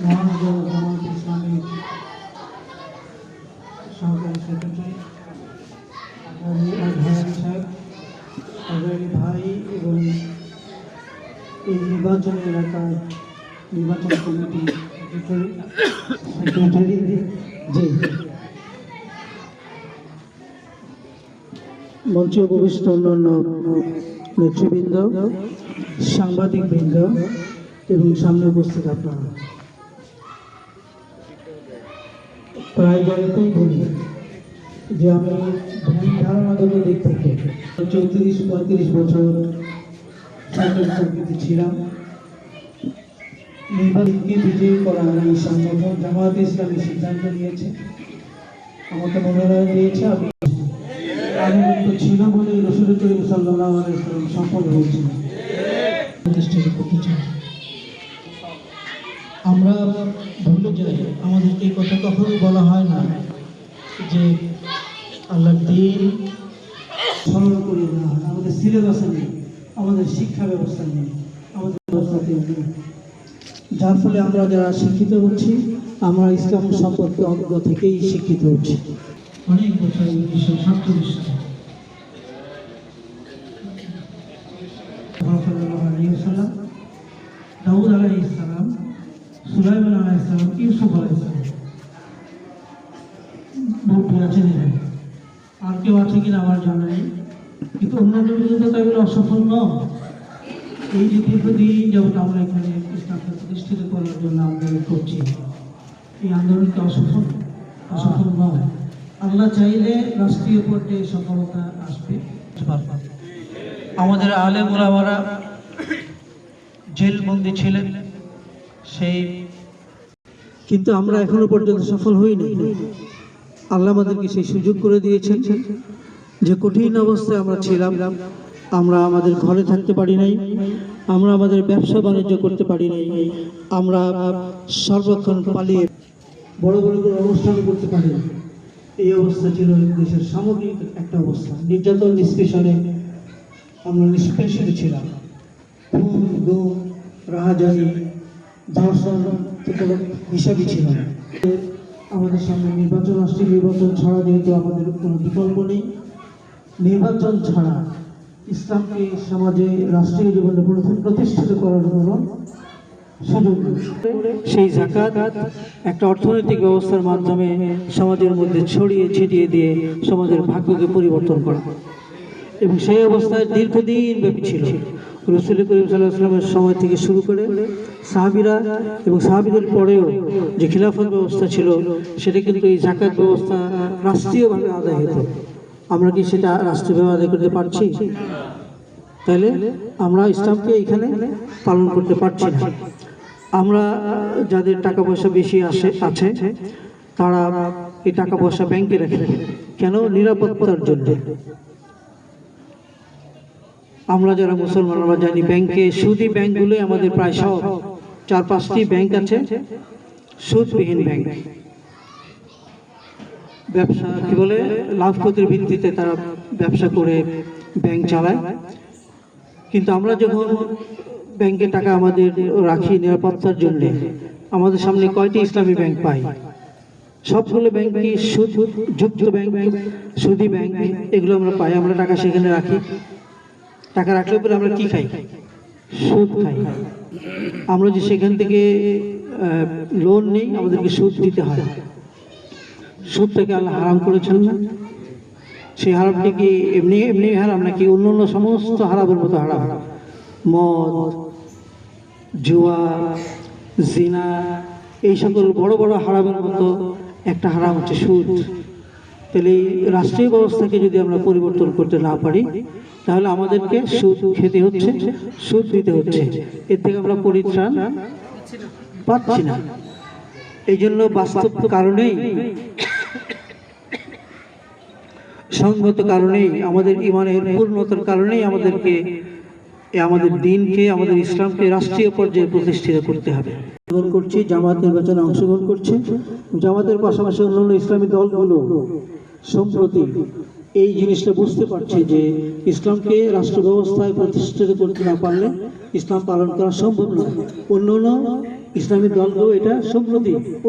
মহানগর জামাত ইসলামীর সহকারী সেক্রেটারি আজহারি সাহেব, আজহারি ভাই এবং এই নির্বাচন এলাকার নির্বাচন কমিটি সেক্রেটারি জি মঞ্চে উপবিষ্ট অন্যান্য নেতৃবৃন্দ, সাংবাদিকবৃন্দ এবং সামনে উপস্থিত আপনারা, প্রায় জায়গাতেই বলি যে আমি ধারণাগত দিক থেকে 34-35 বছর সরকারি চাকরিতে ছিলাম। নির্বাচনকে বিজয়ী করার এই সংগঠন জামাত ইসলামী সিদ্ধান্ত নিয়েছে, আমাকে মনোনয়ন দিয়েছে। আনন্দ ছিল বলে রাসূল করিম সাল্লাল্লাহু আলাইহি ওয়াসাল্লাম সফল হয়েছিল। আমরা ভুলে যাই, আমাদেরকে এই কথা কখনো বলা হয় না যে আল্লাহর দ্বীন স্মরণ করিয়ে দেওয়া হয়। আমাদের সিলেবাসে নেই, আমাদের শিক্ষা ব্যবস্থা নেই, আমাদের ব্যবস্থাতেও নেই, যার ফলে আমরা যারা শিক্ষিত হচ্ছি আমরা ইসলাম সম্পর্কে অজ্ঞ থেকেই শিক্ষিত হচ্ছি। অনেক বছর 1947 সালে দাউদ আলাইহিস সালাম, সুলাইমান আলাইহিস সালাম, ইউসুফ আলাইহিস সালাম বহু আছেন, আর কেউ আছে কিনা আমার জানা নেই, কিন্তু অন্যান্য বিরোধী তো এগুলো অসফল নয়। এই যে দীর্ঘদিন যেমন আমরা এখানে ইসলামকে প্রতিষ্ঠিত করার জন্য আন্দোলন করছি, এই আন্দোলনকে অসফল নয়। আল্লাহ চাইলে রাষ্ট্রীয় পর্যায়ে সফলতা আসবে। আমাদের আলেম ওলামারা জেলবন্দি ছিলেন, সেই কিন্তু আমরা এখনো পর্যন্ত সফল হইনি। আল্লাহ আমাদেরকে সেই সুযোগ করে দিয়েছেন যে কঠিন অবস্থায় আমরা ছিলাম, আমরা আমাদের ঘরে থাকতে পারি নাই, আমরা আমাদের ব্যবসা বাণিজ্য করতে পারি নাই, আমরা সর্বক্ষণ পালিয়ে বড় বড় কোনো অনুষ্ঠান করতে পারি না। এই অবস্থা ছিল দেশের সামগ্রিক একটা অবস্থা। নির্যাতন নিষ্পেষণে আমরা নিষ্পেষিত ছিলাম। খুন, গুম, রাহাজানি, ধর্ষণ থেকে হিসাবই ছিল না। আমাদের সামনে নির্বাচন আসছে, নির্বাচন ছাড়া যেহেতু আমাদের কোনো বিকল্প নেই, নির্বাচন ছাড়া ইসলামকে সমাজে রাষ্ট্রীয় জীবনে প্রতিষ্ঠিত করার জন্য সুযোগ সেই যাকাত একটা অর্থনৈতিক ব্যবস্থার মাধ্যমে সমাজের মধ্যে ছড়িয়ে ছিটিয়ে দিয়ে সমাজের ভাগ্যকে পরিবর্তন করা, এবং সেই অবস্থায় দীর্ঘদিন ব্যাপী ছিল। রাসূল করিম সাল্লাল্লাহু আলাইহি ওয়াসাল্লামের সময় থেকে শুরু করে সাহাবীরা এবং সাহাবীদের পরেও যে খিলাফত ব্যবস্থা ছিল, সেটা কিন্তু এই যাকাত ব্যবস্থা রাষ্ট্রীয়ভাবে আদায় হতো। আমরা কি সেটা রাষ্ট্রীয়ভাবে আদায় করতে পারছি? তাহলে আমরা ইসলামকে এখানে পালন করতে পারছি না। আমরা যাদের টাকা পয়সা বেশি আছে তারা এই টাকা পয়সা ব্যাংকে রাখে, কেন? নিরাপত্তার জন্য। আমরা যারা মুসলমান আমরা জানি ব্যাংকে সুদী ব্যাংকগুলোই আমাদের প্রায় সব 4-5টি ব্যাংক আছে সুদবিহীন ব্যাংক। ব্যবসা কি বলে, লাভ ক্ষতির ভিত্তিতে তারা ব্যবসা করে ব্যাংক চালায়। কিন্তু আমরা যখন ব্যাংকে টাকা আমাদের রাখি নিরাপত্তার জন্য, আমাদের সামনে কয়টি ইসলামী ব্যাংক পাই? সবগুলো ব্যাংকই সুদ যুক্ত ব্যাংক, সুদী ব্যাংক, এগুলো আমরা পাই। আমরা টাকা সেখানে রাখি, টাকা রাখলে পরে আমরা কি খাই? সুদ খাই। আমরা যে সেখান থেকে লোন নেই, আমাদেরকে সুদ দিতে হয়। সুদটাকে আল্লাহ হারাম করেছেন না? সেই হারামটি কি এমনি এমনি হারাম, নাকি অন্য সমস্ত হারামের মতো হারাম? মদ, জুয়া, জিনা, এই সকল বড় বড় হারামের মতো একটা হারাম হচ্ছে সুদ। তাহলে এই রাষ্ট্রীয় ব্যবস্থাকে যদি আমরা পরিবর্তন করতে না পারি, তাহলে আমাদেরকে সুদ খেতে হচ্ছে, সুদ দিতে হচ্ছে। এর থেকে আমরা পরিত্রাণ পাচ্ছি না। এই জন্য বাস্তব কারণেই, সঙ্গত কারণেই, আমাদের ইমানের পূর্ণতার কারণেই আমাদেরকে আমাদের দ্বীনকে, আমাদের ইসলামকে রাষ্ট্রীয় পর্যায়ে প্রতিষ্ঠিত করতে হবে। করছি জামাত নির্বাচনে অংশগ্রহণ করছে। জামাতের পাশাপাশি অন্যান্য ইসলামী দলগুলো সম্প্রতি এই জিনিসটা বুঝতে পারছে যে ইসলামকে রাষ্ট্র ব্যবস্থায় প্রতিষ্ঠিত করতে না পারলে ইসলাম পালন করা সম্ভব নয়। অন্য অন্য ইসলামী দলকেও এটা সম্প্রতি